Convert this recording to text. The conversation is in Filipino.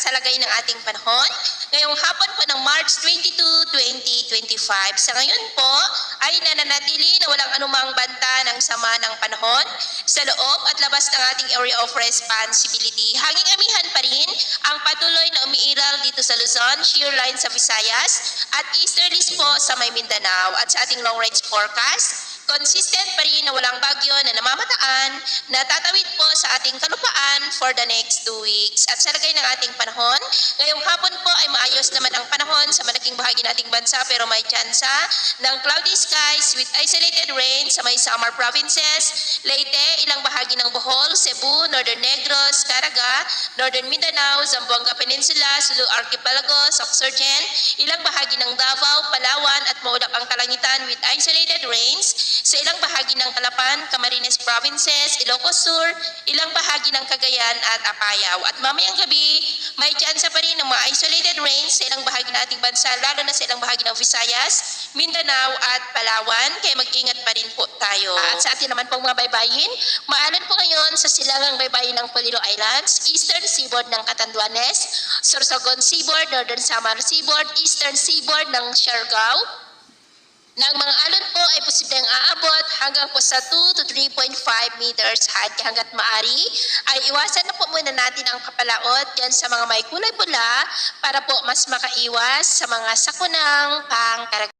sa lagay ng ating panahon ngayong hapon po ng March 22, 2025. Sa ngayon po ay nananatili na walang anumang banta ng sama ng panahon sa loob at labas ng ating area of responsibility. Hanging amihan pa rin ang patuloy na umiiral dito sa Luzon, shear line sa Visayas at easterlies po sa may Mindanao. At sa ating long range forecast, consistent pa rin na walang bagyo na namamataan na tatawid po sa ating kalupaan for the next 2 weeks. At sa lagay ng ating panahon, ngayong hapon po ay maayos naman ang panahon sa malaking bahagi ng ating bansa pero may tsansa ng cloudy skies with isolated rain sa may summer provinces, Leyte, ilang bahagi ng Bohol, Cebu, Northern Negros, Caraga, Northern Mindanao, Zamboanga Peninsula, Sulu Archipelago, Sorsogon, ilang bahagi ng Davao, Palawan at maulap ang kalangitan with isolated rains sa ilang bahagi ng Calapan, Camarines Provinces, Ilocos Sur, ilang bahagi ng Cagayan at Apayao. At mamayang gabi, may tsansa pa rin ng mga isolated rains sa ilang bahagi ng ating bansa, lalo na sa ilang bahagi ng Visayas, Mindanao at Palawan, kaya mag-ingat pa rin po tayo. At sa atin naman pong mga baybayin, maalan po ngayon sa silangang baybayin ng Polillo Islands, Eastern Seaboard ng Catanduanes, Sorsogon Seaboard, Northern Samar Seaboard, Eastern Seaboard ng Siargao, ng mga alon po ay posibleng aabot hanggang po sa 2 to 3.5 meters height. Kaya hanggat maari ay iwasan na po muna natin ang kapalaot yan sa mga may kulay pula para po mas makaiwas sa mga sakunang pangkaragdagan.